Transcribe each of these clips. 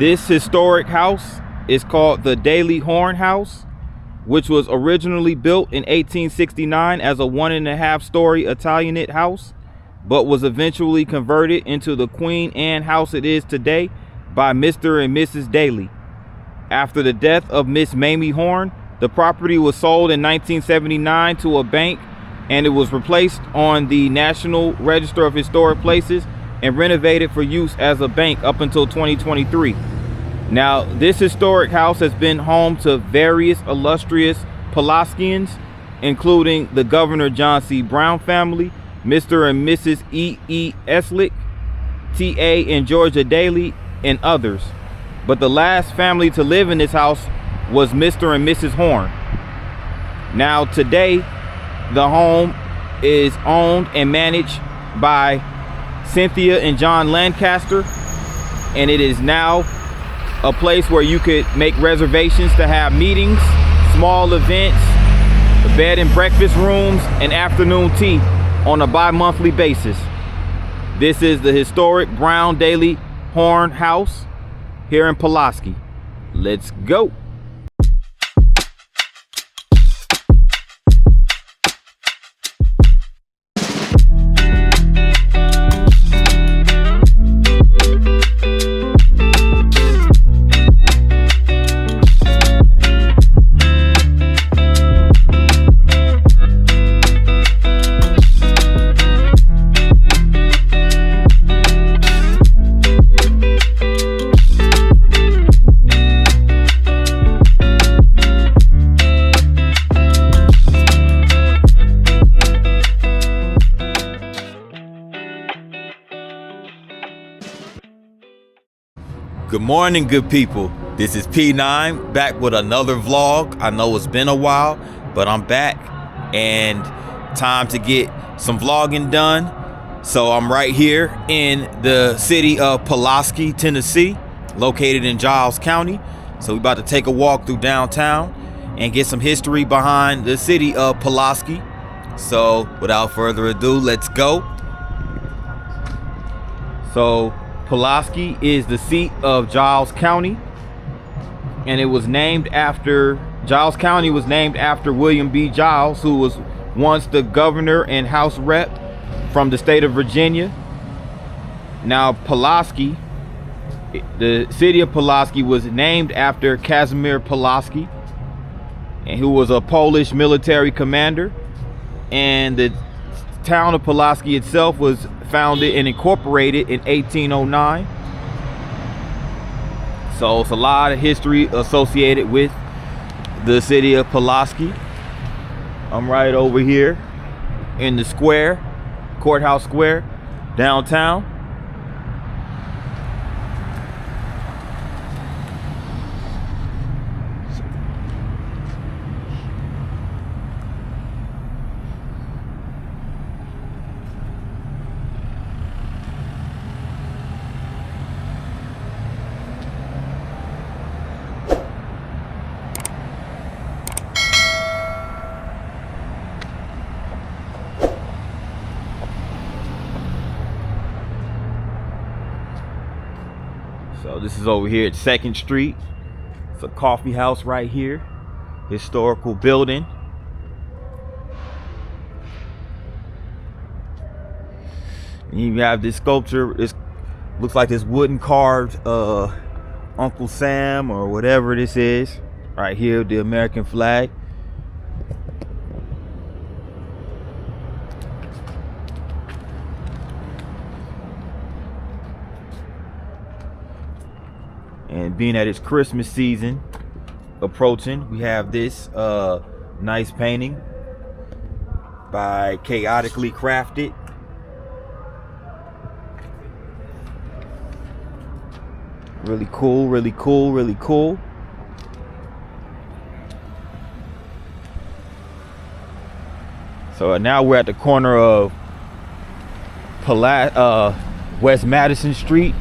This historic house is called the Daly Horn House, which was originally built in 1869 as a 1.5-story Italianate house, but was eventually converted into the Queen Anne house it is today by Mr. and Mrs. Daly. After the death of Miss Mamie Horn, the property was sold in 1979 to a bank, and it was replaced on the National Register of Historic Places and renovated for use as a bank up until 2023. Now, this historic house has been home to various illustrious Pulaskians, including the Governor John C. Brown family, Mr. and Mrs. E. Eslick, T.A. and Georgia Daly, and others. But the last family to live in this house was Mr. and Mrs. Horn. Now, today, the home is owned and managed by Cynthia and John Lancaster, and it is now a place where you could make reservations to have meetings, small events, bed and breakfast rooms, and afternoon tea on a bi-monthly basis. This is the historic Brown Daly Horn House here in Pulaski. Let's go. Good morning, good people. This is P9 back with another vlog. I know it's been a while, but I'm back and time to get some vlogging done. So I'm right here in the city of Pulaski, Tennessee, located in Giles County. So we're about to take a walk through downtown and get some history behind the city of Pulaski. So without further ado, let's go. So Pulaski is the seat of Giles County, and it was named after, Giles County was named after William B. Giles, who was once the governor and House rep from the state of Virginia. Now Pulaski, the city of Pulaski, was named after Casimir Pulaski, and who was a Polish military commander, and the town of Pulaski itself was founded and incorporated in 1809. So it's a lot of history associated with the city of Pulaski. I'm right over here in the square, Courthouse Square, downtown. So this is over here at 2nd Street. It's a coffee house right here. Historical building. And you have this sculpture. It looks like this wooden carved Uncle Sam or whatever this is. Right here, the American flag. And being that it's Christmas season approaching, we have this nice painting by Chaotically Crafted. Really cool, really cool, really cool. So now we're at the corner of West Madison Street.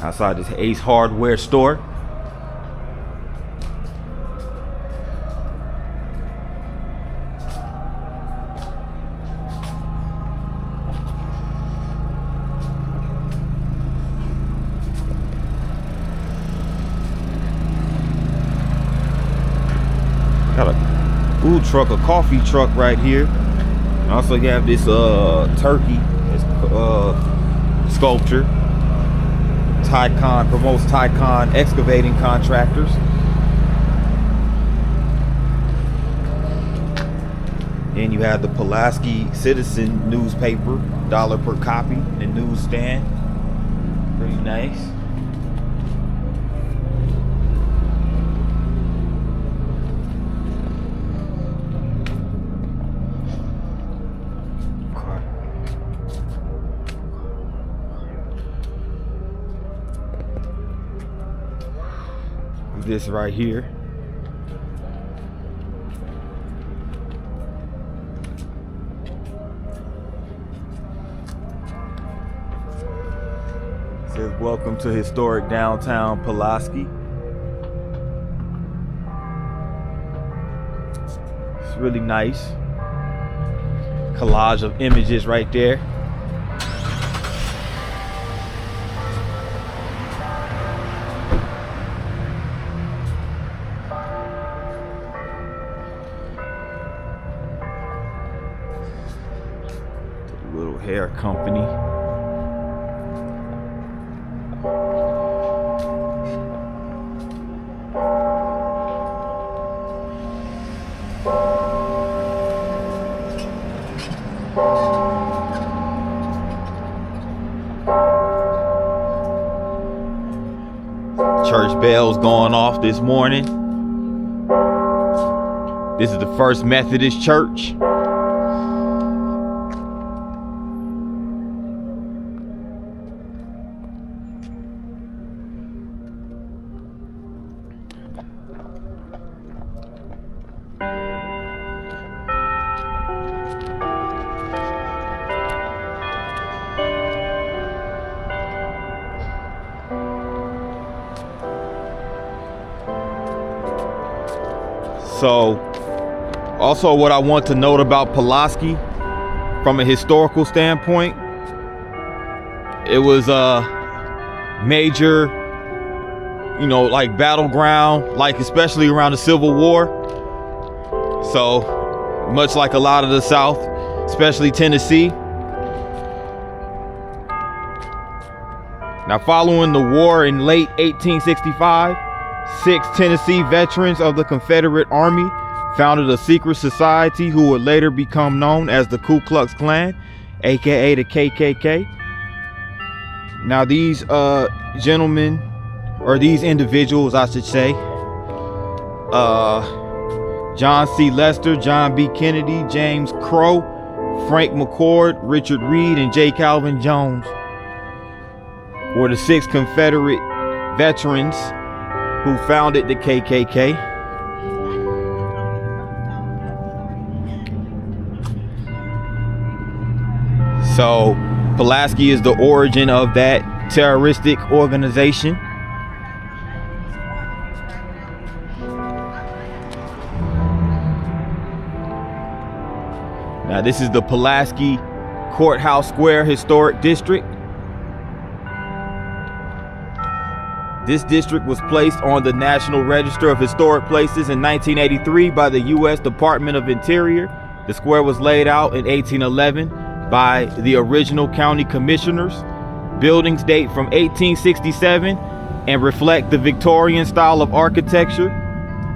outside this Ace Hardware store. Got a food truck, a coffee truck right here. Also you have this turkey, this sculpture. Tycon promotes Tycon excavating contractors. And you have the Pulaski Citizen newspaper, $1 per copy, the newsstand. Pretty nice. This right here. It says welcome to historic downtown Pulaski. It's really nice. Collage of images right there. Little hair company. Church bells going off this morning. This is the First Methodist Church. So, also what I want to note about Pulaski from a historical standpoint, it was a major, like battleground, like especially around the Civil War. So, much like a lot of the South, especially Tennessee. Now, following the war in late 1865, 6 Tennessee veterans of the Confederate Army founded a secret society who would later become known as the Ku Klux Klan, aka the KKK. Now these gentlemen, or these individuals I should say, John C. Lester, John B. Kennedy, James Crow, Frank McCord, Richard Reed, and J. Calvin Jones were the 6 Confederate veterans who founded the KKK. So Pulaski is the origin of that terroristic organization. Now this is the Pulaski Courthouse Square Historic District. This district was placed on the National Register of Historic Places in 1983 by the U.S. Department of Interior. The square was laid out in 1811 by the original county commissioners. Buildings date from 1867 and reflect the Victorian style of architecture,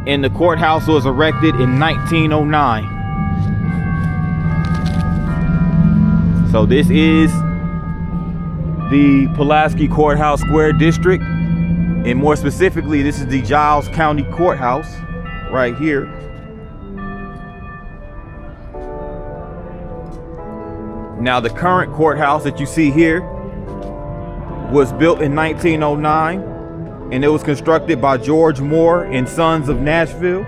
and the courthouse was erected in 1909. So this is the Pulaski Courthouse Square District. And more specifically, this is the Giles County Courthouse right here. Now the current courthouse that you see here was built in 1909, and it was constructed by George Moore and Sons of Nashville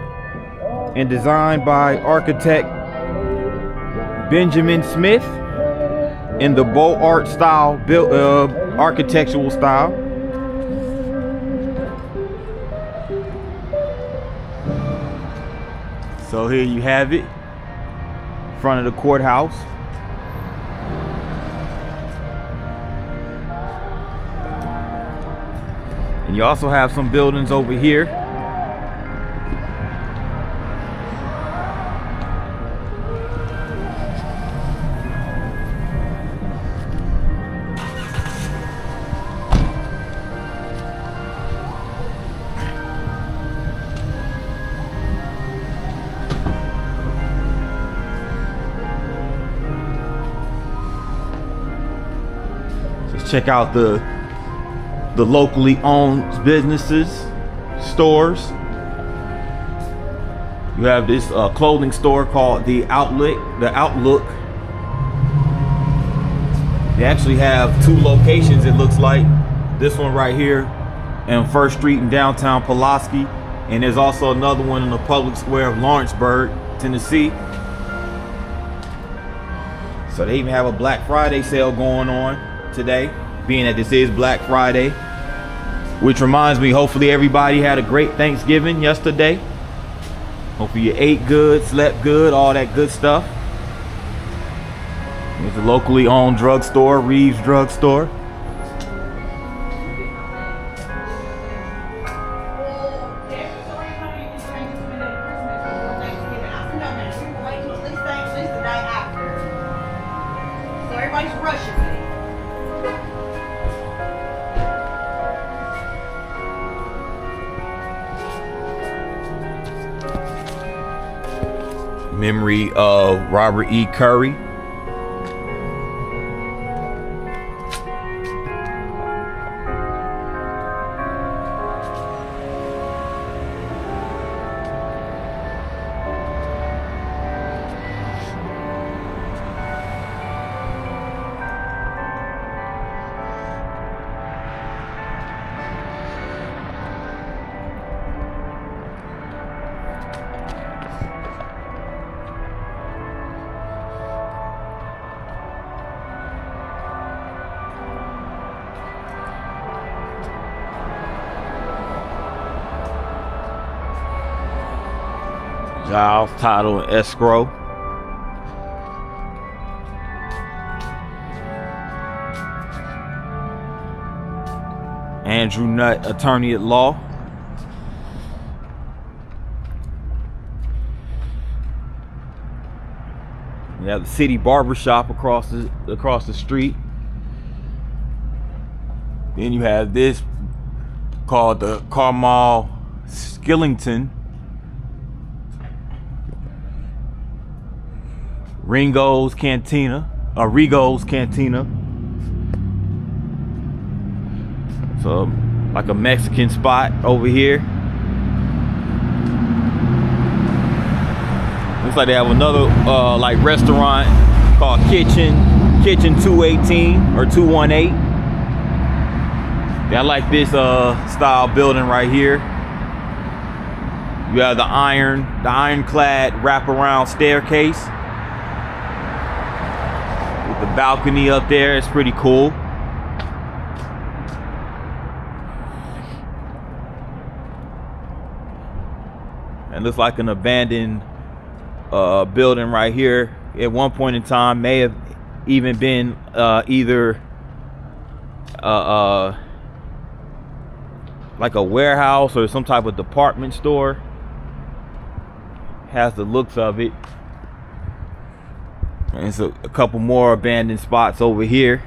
and designed by architect Benjamin Smith in the Beaux Arts style, architectural style. So here you have it, front of the courthouse. And you also have some buildings over here. Just check out the locally owned businesses, stores. You have this clothing store called the Outlook. They actually have two locations, it looks like. This one right here on First Street in downtown Pulaski, and there's also another one in the public square of Lawrenceburg, Tennessee. So they even have a Black Friday sale going on today, being that this is Black Friday. Which reminds me, hopefully everybody had a great Thanksgiving yesterday. Hopefully you ate good, slept good, all that good stuff. It's a locally owned drugstore, Reeves Drugstore. Memory of Robert E. Curry. Giles Title and Escrow. Andrew Nutt, Attorney at Law. You have the City Barbershop across the street. Then you have this called the Carmel Skillington. Rigo's Cantina. So like a Mexican spot over here. Looks like they have another like restaurant called Kitchen 218 or 218. Yeah, I like this style building right here. You have the ironclad wraparound staircase. The balcony up there is pretty cool. And looks like an abandoned building right here. At one point in time, may have even been either like a warehouse or some type of department store. Has the looks of it. And it's a couple more abandoned spots over here.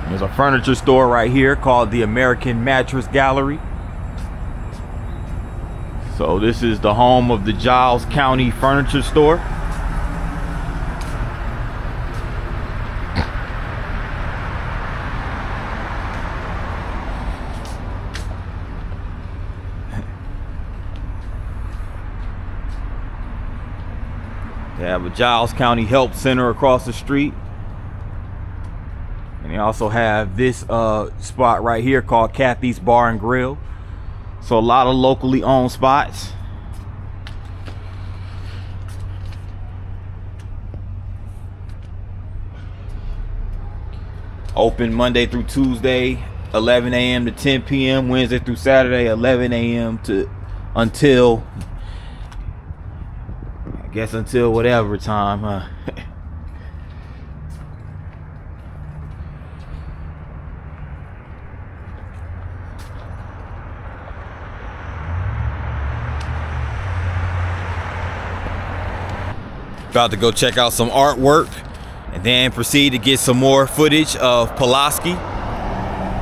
There's a furniture store right here called the American Mattress Gallery. So this is the home of the Giles County Furniture Store. They have a Giles County Help Center across the street. And they also have this spot right here called Kathy's Bar and Grill. So a lot of locally owned spots. Open Monday through Tuesday, 11 a.m. to 10 p.m. Wednesday through Saturday, 11 a.m. to until whatever time, huh? About to go check out some artwork and then proceed to get some more footage of Pulaski.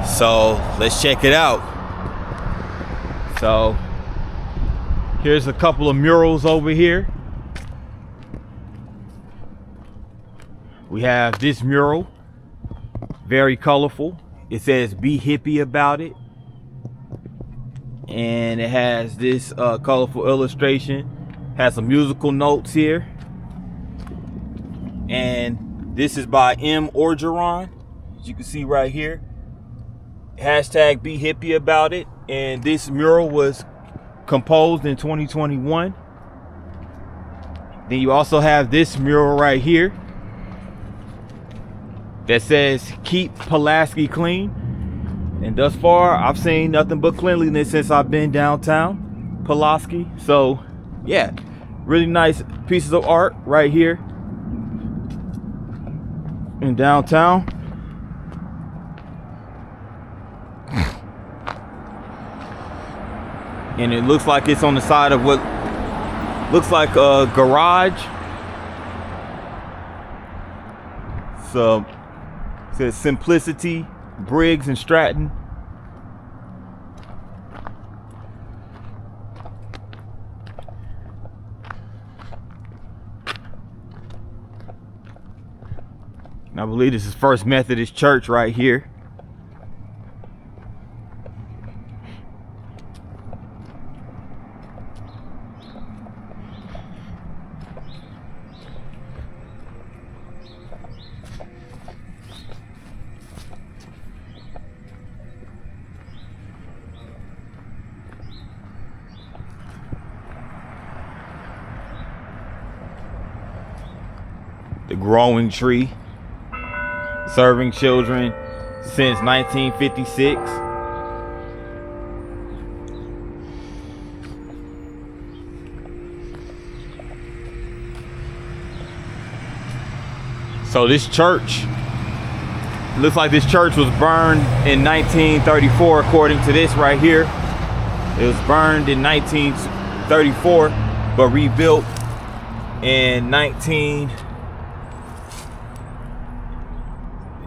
So let's check it out. So here's a couple of murals over here. We have this mural, very colorful. It says "Be hippie about it," and it has this colorful illustration. Has some musical notes here, and this is by M. Orgeron, as you can see right here. Hashtag "Be hippie about it," and this mural was composed in 2021. Then you also have this mural right here that says "Keep Pulaski Clean," and thus far I've seen nothing but cleanliness since I've been downtown Pulaski. So yeah, really nice pieces of art right here in downtown. And it looks like it's on the side of what looks like a garage. So it says Simplicity, Briggs and Stratton. And I believe this is First Methodist Church right here. The growing tree, serving children since 1956. So this church, looks like this church was burned in 1934 according to this right here. It was burned in 1934 but rebuilt in 19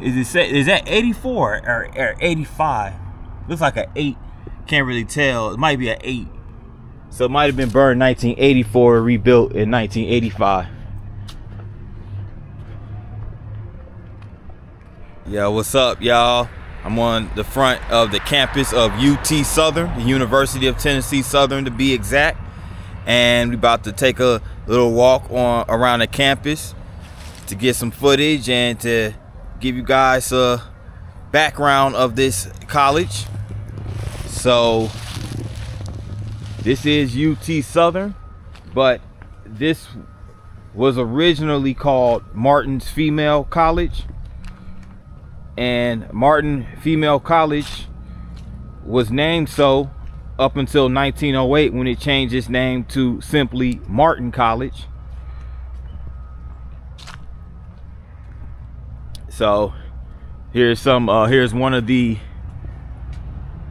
Is that 84 or 85? Looks like an 8. Can't really tell. It might be an 8. So it might have been burned 1984, rebuilt in 1985. Yo, what's up, y'all? I'm on the front of the campus of UT Southern, the University of Tennessee Southern to be exact. And we're about to take a little walk around the campus to get some footage and to give you guys a background of this college. So this is UT Southern, but this was originally called Martin's Female College, and Martin Female College was named so up until 1908 when it changed its name to simply Martin College. So here's one of the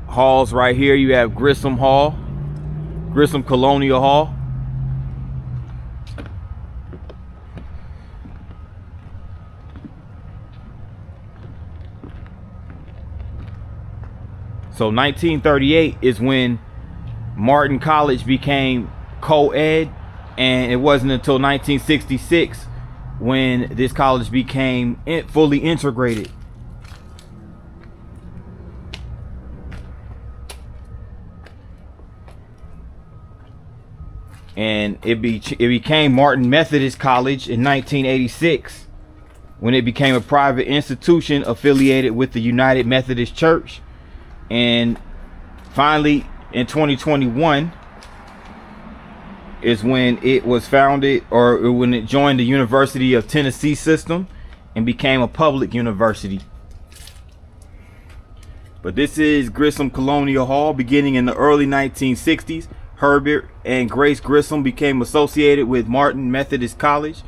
halls right here. You have Grissom Colonial Hall. So 1938 is when Martin College became co-ed, and it wasn't until 1966 when this college became fully integrated. and it became Martin Methodist College in 1986 when it became a private institution affiliated with the United Methodist Church. And finally in 2021 is when it was founded, or when it joined the University of Tennessee system and became a public university. But this is Grissom Colonial Hall. Beginning in the early 1960s, Herbert and Grace Grissom became associated with Martin Methodist College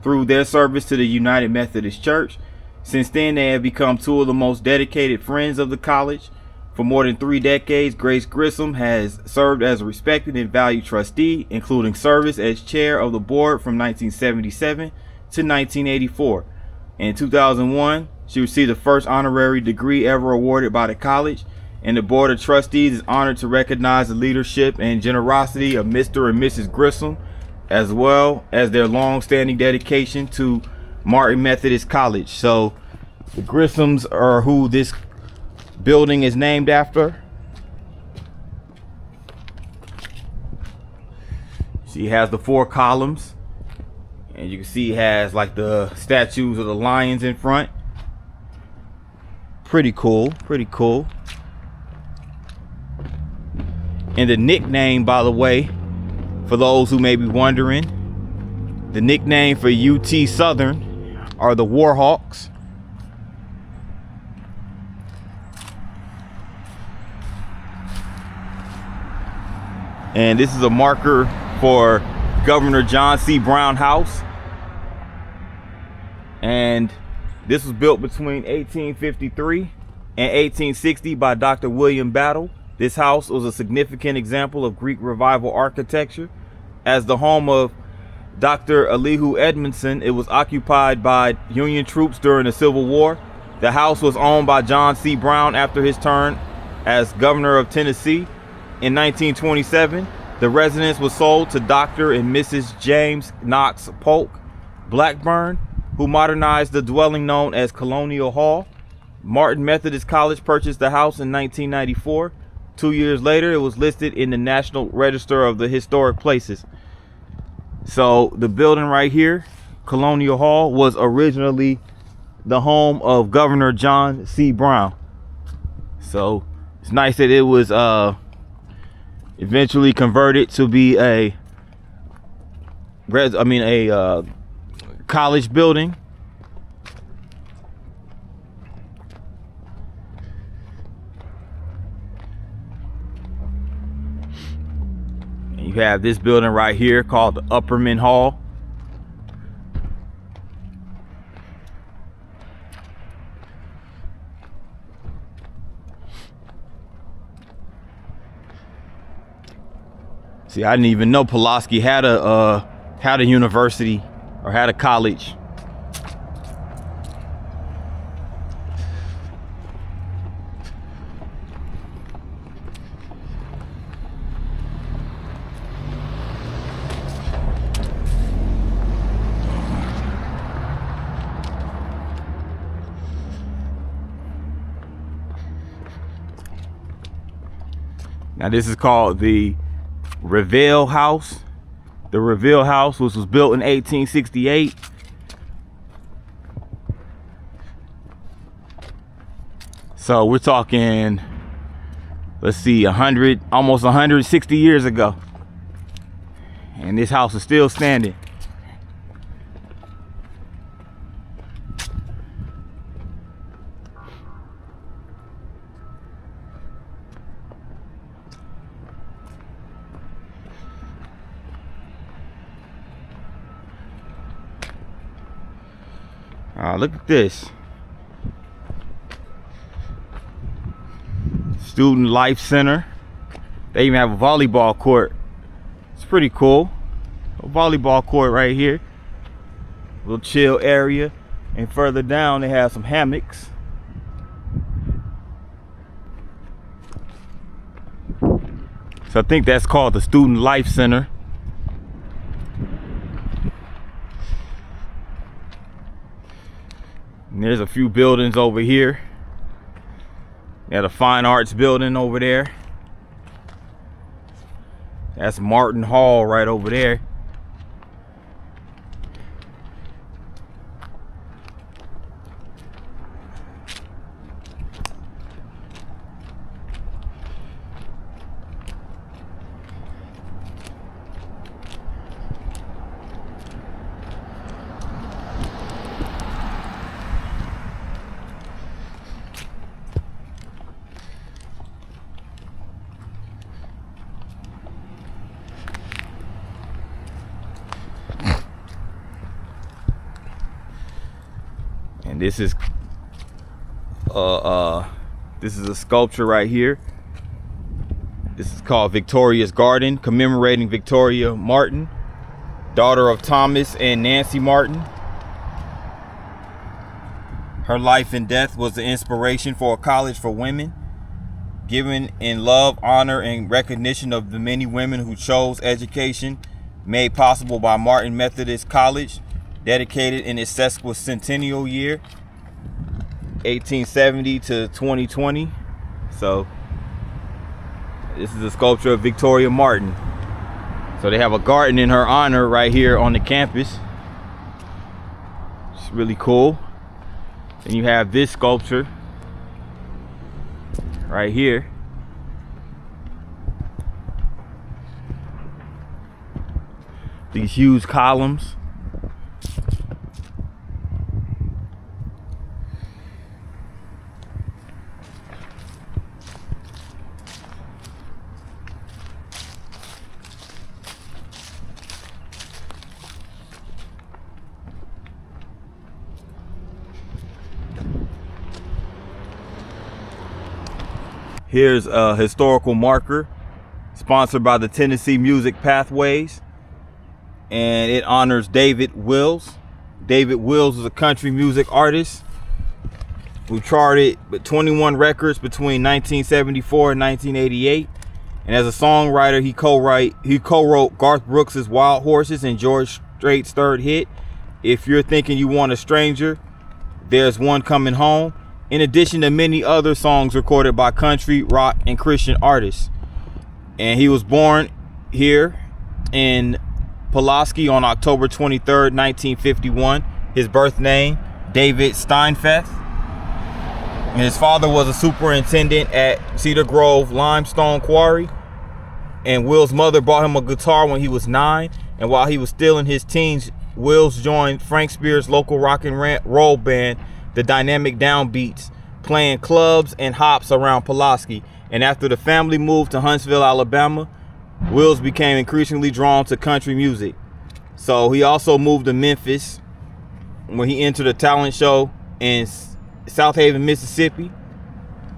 through their service to the United Methodist Church. Since then, they have become two of the most dedicated friends of the college. For more than 3 decades, Grace Grissom has served as a respected and valued trustee, including service as chair of the board from 1977 to 1984. In 2001, she received the first honorary degree ever awarded by the college, and the Board of Trustees is honored to recognize the leadership and generosity of Mr. and Mrs. Grissom, as well as their long-standing dedication to Martin Methodist College. So the Grissoms are who this building is named after. She has the 4 columns, and you can see it has like the statues of the lions in front. Pretty cool, pretty cool. And the nickname, by the way, for those who may be wondering, the nickname for UT Southern are the Warhawks. And this is a marker for Governor John C. Brown House. And this was built between 1853 and 1860 by Dr. William Battle. This house was a significant example of Greek Revival architecture. As the home of Dr. Elihu Edmondson, it was occupied by Union troops during the Civil War. The house was owned by John C. Brown after his turn as governor of Tennessee. In 1927, the residence was sold to Dr. and Mrs. James Knox Polk Blackburn, who modernized the dwelling known as Colonial Hall. Martin Methodist College purchased the house in 1994. 2 years later, it was listed in the National Register of the Historic Places. So the building right here, Colonial Hall, was originally the home of Governor John C. Brown. So it's nice that it was eventually converted to be a college building. And you have this building right here called the Upperman Hall. See, I didn't even know Pulaski had a university or had a college. Now this is called the Revelle House. The Revelle House was built in 1868. So we're talking, let's see, almost 160 years ago. And this house is still standing. Look at this. Student Life Center. They even have a volleyball court. It's pretty cool. A volleyball court right here. Little chill area. And further down they have some hammocks. So I think that's called the Student Life Center. And there's a few buildings over here. Got a fine arts building over there. That's Martin Hall right over there. And this is a sculpture right here. This is called Victoria's Garden, commemorating Victoria Martin, daughter of Thomas and Nancy Martin. Her life and death was the inspiration for a college for women, given in love, honor, and recognition of the many women who chose education made possible by Martin Methodist College, dedicated in its sesquicentennial year, 1870 to 2020. So this is a sculpture of Victoria Martin. So they have a garden in her honor right here on the campus. It's really cool. And you have this sculpture right here. These huge columns. Here's a historical marker sponsored by the Tennessee Music Pathways, and it honors David Wills. David Wills was a country music artist who charted 21 records between 1974 and 1988. And as a songwriter, he co-wrote Garth Brooks's Wild Horses and George Strait's third hit, If You're Thinking You Want a Stranger, There's One Coming Home, in addition to many other songs recorded by country, rock, and Christian artists. And he was born here in Pulaski on October 23rd, 1951. His birth name, David Steinfeth. And his father was a superintendent at Cedar Grove Limestone Quarry. And Will's mother bought him a guitar when he was 9. And while he was still in his teens, Wills joined Frank Spears' local rock and roll band, the Dynamic Downbeats, playing clubs and hops around Pulaski. And after the family moved to Huntsville, Alabama, Wills became increasingly drawn to country music. So he also moved to Memphis, where he entered a talent show in South Haven, Mississippi.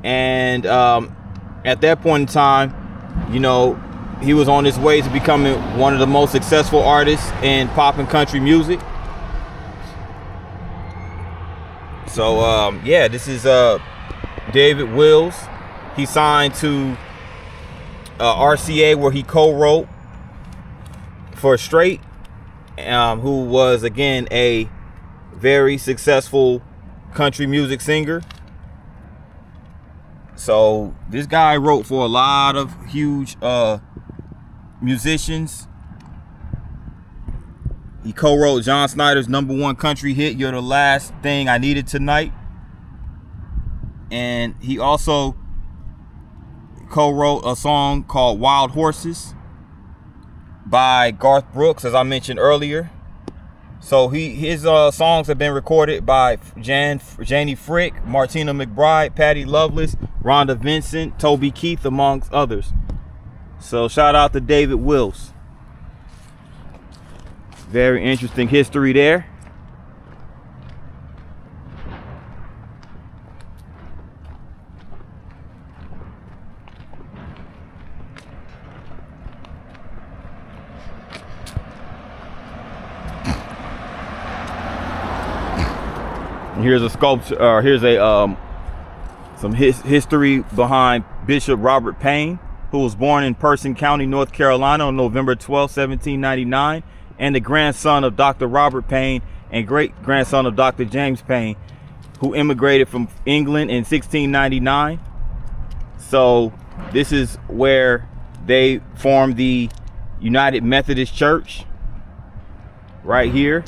And at that point in time, you know, he was on his way to becoming one of the most successful artists in pop and country music. So yeah, this is David Wills. He signed to RCA, where he co-wrote for Strait, who was again a very successful country music singer. So this guy wrote for a lot of huge musicians. He co-wrote John Snyder's #1 country hit, You're the Last Thing I Needed Tonight. And he also co-wrote a song called Wild Horses by Garth Brooks, as I mentioned earlier. So his songs have been recorded by Janie Frick, Martina McBride, Patty Loveless, Rhonda Vincent, Toby Keith, amongst others. So shout out to David Wills. Very interesting history there. And here's a sculpture, here's a some history behind Bishop Robert Payne, who was born in Person County, North Carolina on November 12, 1799, and the grandson of Dr. Robert Payne and great-grandson of Dr. James Payne, who immigrated from England in 1699. So this is where they formed the United Methodist Church right here.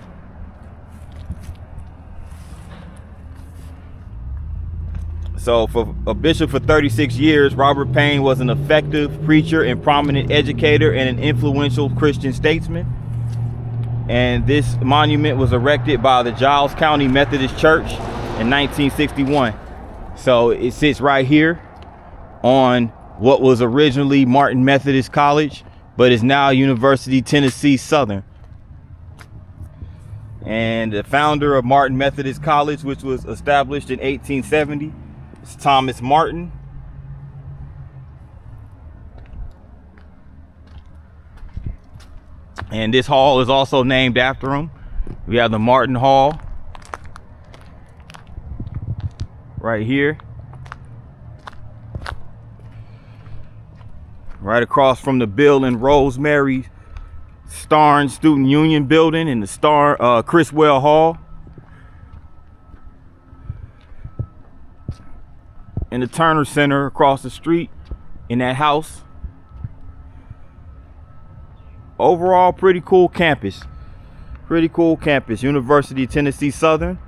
So for a bishop for 36 years, Robert Payne was an effective preacher and prominent educator and an influential Christian statesman. And this monument was erected by the Giles County Methodist Church in 1961. So it sits right here on what was originally Martin Methodist College, but is now University Tennessee Southern. And the founder of Martin Methodist College, which was established in 1870, is Thomas Martin. And this hall is also named after him. We have the Martin Hall right here, right across from the Bill and Rosemary Starn Student Union building in the Criswell Hall. And the Turner Center across the street in that house. Overall, pretty cool campus. Pretty cool campus. University of Tennessee Southern,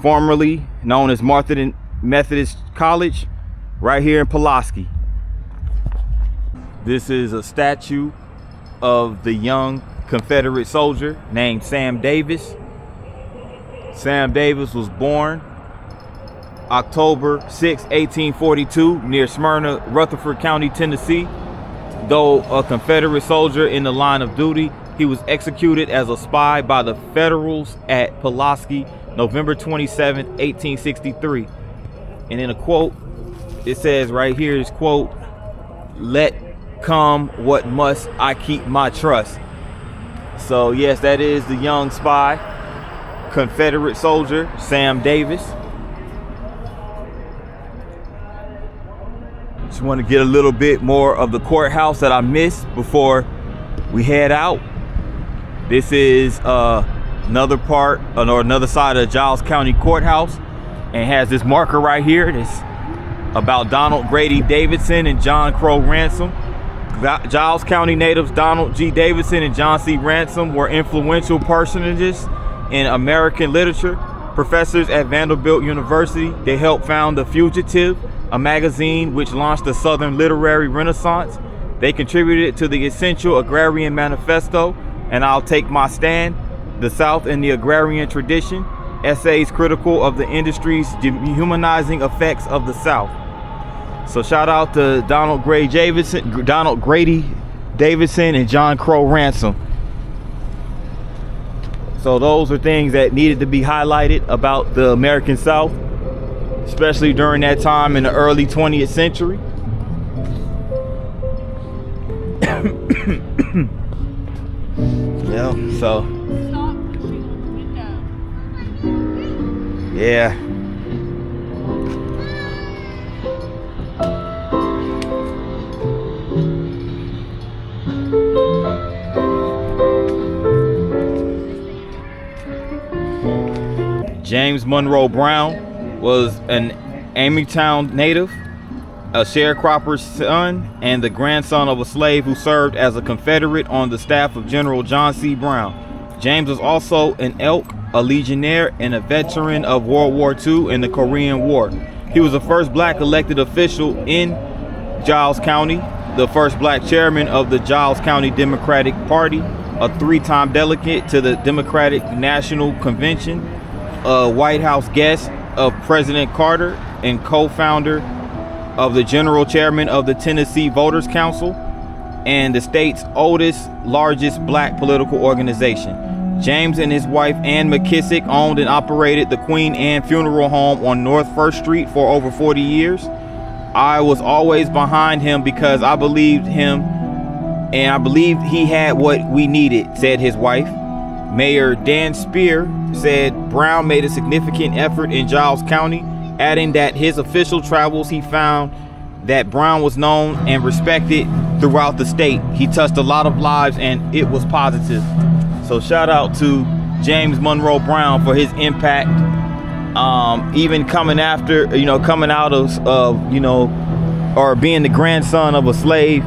formerly known as Martin Methodist College, right here in Pulaski. This is a statue of the young Confederate soldier named Sam Davis. Sam Davis was born October 6, 1842, near Smyrna, Rutherford County, Tennessee. Though a Confederate soldier in the line of duty, he was executed as a spy by the Federals at Pulaski, November 27, 1863. And in a quote, it says right here is, quote, "Let come what must, I keep my trust." So yes, that is the young spy, Confederate soldier, Sam Davis. Just want to get a little bit more of the courthouse that I missed before we head out. This is another part or another side of the Giles County Courthouse, and has this marker right here that's about Donald Grady Davidson and John Crow Ransom. Giles County natives Donald G. Davidson and John C. Ransom were influential personages in American literature, professors at Vanderbilt University. They helped found The Fugitive, a magazine which launched the Southern literary renaissance. They contributed to the Essential Agrarian Manifesto and I'll Take My Stand, The South and the Agrarian Tradition, essays critical of the industry's dehumanizing effects of the South. So shout out to Donald Grady Davidson and John Crow Ransom. So those are things that needed to be highlighted about the American South, especially during that time in the early 20th century. Yeah, so yeah. James Monroe Brown was an Amytown native, a sharecropper's son, and the grandson of a slave who served as a Confederate on the staff of General John C. Brown. James was also an Elk, a Legionnaire, and a veteran of World War II and the Korean War. He was the first black elected official in Giles County, the first black chairman of the Giles County Democratic Party, a three-time delegate to the Democratic National Convention, a White House guest of President Carter, and co-founder of the general chairman of the Tennessee Voters Council and the state's oldest, largest black political organization. James and his wife Ann McKissick owned and operated the Queen Anne Funeral Home on North 1st Street for over 40 years. I was always behind him because I believed him and I believed he had what we needed, said his wife. Mayor Dan Spear said Brown made a significant effort in Giles County, adding that his official travels he found that Brown was known and respected throughout the state. He touched a lot of lives and it was positive. So shout out to James Monroe Brown for his impact, even coming after, coming out of, or being the grandson of a slave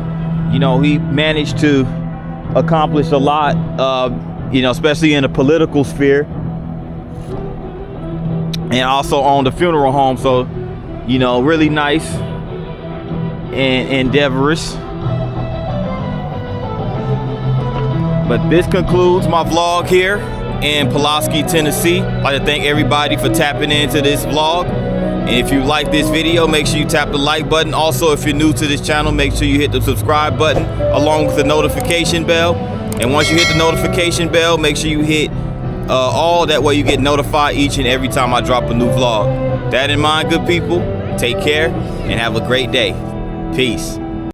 You know, he managed to accomplish a lot, you know, especially in the political sphere, and also on the funeral home. So, you know, really nice and endeavorous. But this concludes my vlog here in Pulaski, Tennessee. I'd like to thank everybody for tapping into this vlog. And if you like this video, make sure you tap the like button. Also, if you're new to this channel, make sure you hit the subscribe button along with the notification bell. And once you hit the notification bell, make sure you hit all. That way you get notified each and every time I drop a new vlog. That in mind, good people, take care and have a great day. Peace.